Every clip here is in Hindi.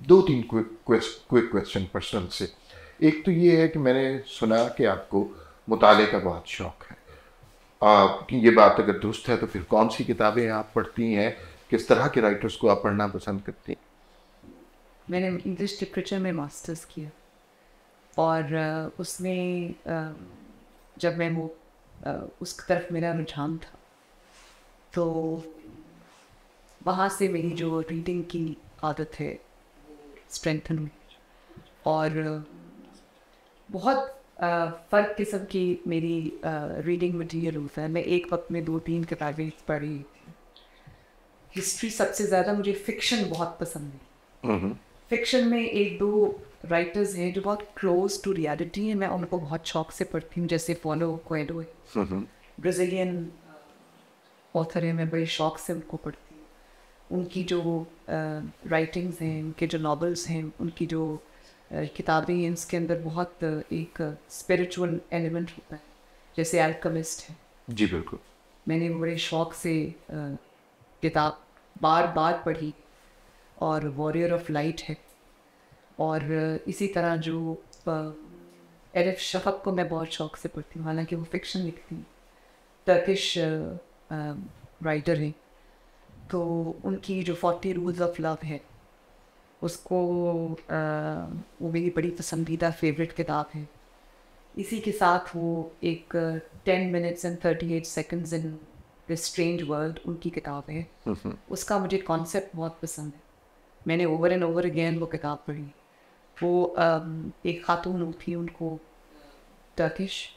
दो तीन क्विक क्वेश्चन पर्सनल से। एक तो ये है कि मैंने सुना कि आपको मुताले का बहुत शौक है। कि ये बात अगर दुरुस्त है तो फिर कौन सी किताबें आप पढ़ती हैं, किस तरह के राइटर्स को आप पढ़ना पसंद करती हैं? मैंने इंग्लिश लिटरेचर में मास्टर्स किया और उसमें जब मैं वो उस तरफ मेरा रुझान था तो वहाँ से मेरी जो रीडिंग की आदत है स्ट्रेंथन हुई। और बहुत फ़र्क किस्म की मेरी रीडिंग मटीरियल होता है। मैं एक वक्त में 2-3 किताबें पढ़ी। हिस्ट्री सबसे ज़्यादा, मुझे फ़िक्शन बहुत पसंद है। फ़िक्शन में एक दो राइटर्स हैं जो बहुत क्लोज टू रियलिटी हैं, मैं उनको बहुत शौक से पढ़ती हूँ। जैसे फॉलो कोएल्हो है, ब्राज़ीलियन ऑथर है, मैं बड़े शौक से उनको पढ़ती हूँ। उनकी जो राइटिंग्स हैं, उनके जो नॉवेल्स हैं, उनकी जो किताबें हैं, इसके अंदर बहुत एक स्पिरिचुअल एलिमेंट होता है। जैसे अल्केमिस्ट है, जी बिल्कुल। मैंने बड़े शौक से किताब बार बार पढ़ी। और वॉरियर ऑफ लाइट है। और इसी तरह जो एलिफ शफक को मैं बहुत शौक से पढ़ती हूँ, हालांकि वो फिक्शन लिखती हैं, टर्किश राइटर हैं। तो उनकी जो 40 रूल्स ऑफ लव है उसको वो मेरी बड़ी पसंदीदा फेवरेट किताब है। इसी के साथ वो एक 10 minutes and 38 seconds in this strange world उनकी किताब है। उसका मुझे कॉन्सेप्ट बहुत पसंद है, मैंने ओवर एंड ओवर अगेन वो किताब पढ़ी। वो एक खातून होती है, उनको टर्किश,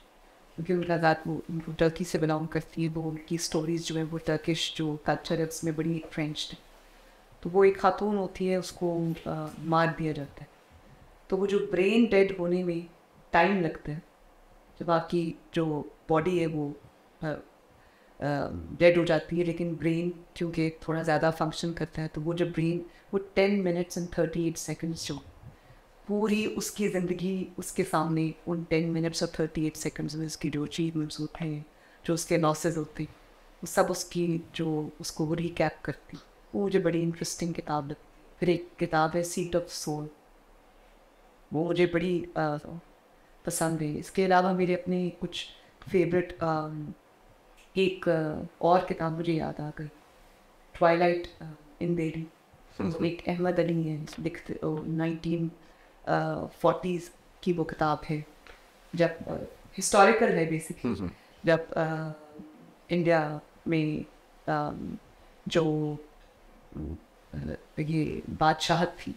क्योंकि उनका ज़ात वो उनको टर्की से बिलोंग करती है, वो उनकी स्टोरीज़ जो है वो टर्किश जो कल्चर है उसमें बड़ी फ्रेंच है। तो वो एक खातून होती है, उसको मार दिया जाता है। तो वो जो ब्रेन डेड होने में टाइम लगता है, जब आपकी जो बॉडी है वो डेड हो जाती है, लेकिन ब्रेन क्योंकि थोड़ा ज़्यादा फंक्शन करता है, तो वो जब ब्रेन वो 10 minutes and 38 seconds जो पूरी उसकी ज़िंदगी उसके सामने उन 10 minutes और 38 seconds में उसकी जो अचीवमेंट्स होते हैं, जो उसके लॉसेस होते हैं, वो सब उसकी जो उसको वो रिकैप करती। वो मुझे बड़ी इंटरेस्टिंग किताब लगती। फिर एक किताब है सीट ऑफ सोल, वो मुझे बड़ी पसंद है। इसके अलावा मेरे अपने कुछ फेवरेट एक और किताब मुझे याद आ गई, ट्वाइलाइट इन देरी। एक अहमद अली है, लिखते 1940s की वो किताब है, जब हिस्टोरिकल है बेसिकली, जब इंडिया में जो ये बादशाहत थी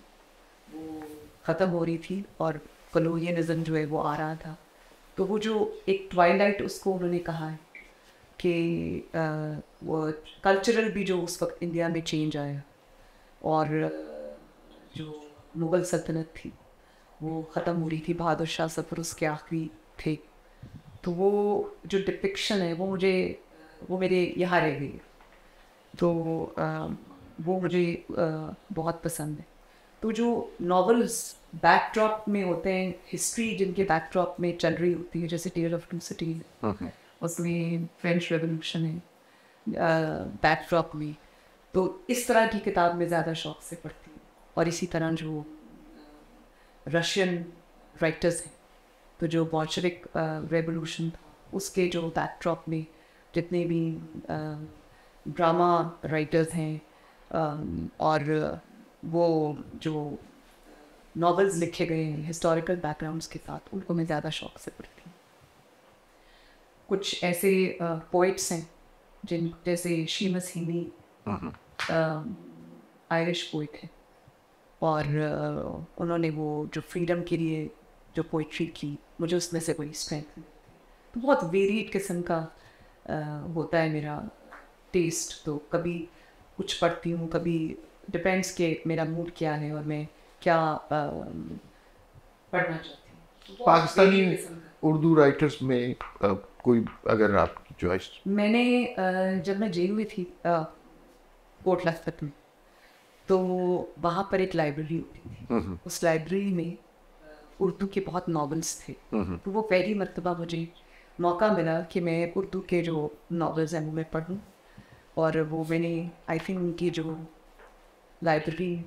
वो ख़त्म हो रही थी और कॉलोनियलिज्म जो है वो आ रहा था। तो वो जो एक ट्वाइलाइट उसको उन्होंने कहा है कि वो कल्चरल भी जो उस वक्त इंडिया में चेंज आया, और जो मुग़ल सल्तनत थी वो ख़त्म हो रही थी, बहादुर शाह ज़फ़र उसके आखिरी थे। तो वो जो डिपिक्शन है वो मेरे यहाँ रह गई। तो वो मुझे बहुत पसंद है। तो जो नॉवेल्स बैकड्रॉप में होते हैं, हिस्ट्री जिनके बैकड्रॉप में चल रही होती है, जैसे टेल ऑफ टू सिटीज, उसमें फ्रेंच रेवोल्यूशन है बैकड्रॉप में, तो इस तरह की किताब में ज़्यादा शौक से पढ़ती हूँ। और इसी तरह जो रशियन राइटर्स हैं, तो जो बॉल्शेविक रेवोल्यूशन था उसके जो बैकड्रॉप में जितने भी ड्रामा राइटर्स हैं और वो जो नॉवेल्स लिखे गए हैं हिस्टोरिकल बैकग्राउंड्स के साथ, उनको मैं ज़्यादा शौक से पढ़ती हूँ। कुछ ऐसे पोइट्स हैं जिन जैसे शीमस हीनी आयरिश पोइट है, और उन्होंने वो जो फ्रीडम के लिए जो पोइट्री की, मुझे उसमें से कोई स्ट्रेंथ। तो बहुत वेरिड किस्म का होता है मेरा टेस्ट। तो कभी कुछ पढ़ती हूँ, कभी डिपेंड्स के मेरा मूड क्या है और मैं क्या पढ़ना चाहती हूँ। पाकिस्तानी उर्दू राइटर्स में कोई अगर आपकी चॉइस? मैंने जब मैं जेल में थी कोट लखपत में, तो वहाँ पर एक लाइब्रेरी होती थी। उस लाइब्रेरी में उर्दू के बहुत नॉवेल्स थे। तो वो पहली मर्तबा मुझे मौका मिला कि मैं उर्दू के जो नॉवेल्स हैं वो मैं पढूं। और वो मैंने आई थिंक उनकी जो लाइब्रेरी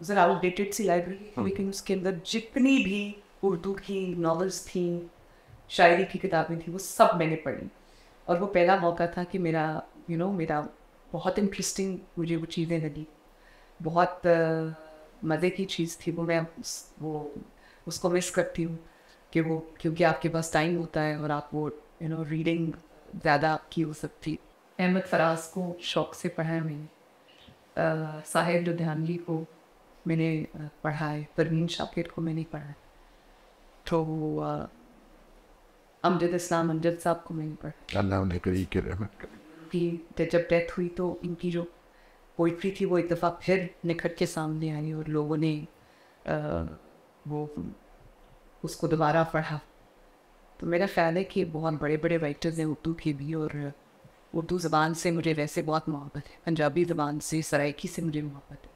ज़रा आउटडेटेड सी लाइब्रेरी, लेकिन उसके अंदर जितनी भी उर्दू की नॉवेल्स थी, शायरी की किताबें थी, वो सब मैंने पढ़ी। और वो पहला मौका था कि मेरा मेरा बहुत इंटरेस्टिंग मुझे वो चीज़ें लगी, बहुत मज़े की चीज़ थी वो। मैं उसको मिस करती हूँ कि वो, क्योंकि आपके पास टाइम होता है और आप वो रीडिंग ज़्यादा की हो सकती। अहमद फराज को शौक़ से पढ़ा है मैंने, साहिब लुधियानवी को मैंने पढ़ा है, परवीन शाकिर को मैंने पढ़ा है, तो अमजद इस्लाम अमजद साहब को मैंने पढ़ा। अल्लाह उन्हें करी के रहमत करे। कि जब डेथ हुई तो इनकी जो पोइट्री थी वो एक दफ़ा फिर निखर के सामने आई और लोगों ने वो उसको दोबारा पढ़ा। तो मेरा ख्याल है कि बहुत बड़े बड़े राइटर्स हैं उर्दू के भी, और उर्दू ज़बान से मुझे वैसे बहुत मोहब्बत है, पंजाबी ज़बान से, सराइकी से मुझे मोहब्बत है।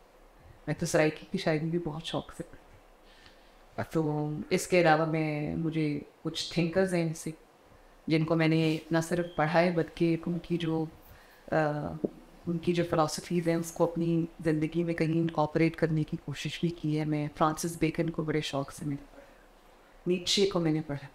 मैं तो सराइकी की शायरी भी बहुत शौक़ से पढ़ती। तो इसके अलावा मुझे कुछ थिंकर्स हैं ऐसे जिनको मैंने ना सिर्फ पढ़ा है बल्कि उनकी जो फ़िलासफ़ीज़ हैं उसको अपनी ज़िंदगी में कहीं इनकॉर्पोरेट करने की कोशिश भी की है। मैं फ्रांसिस बेकन को बड़े शौक़ से मैंने पढ़ा, नीचे को मैंने पढ़ा।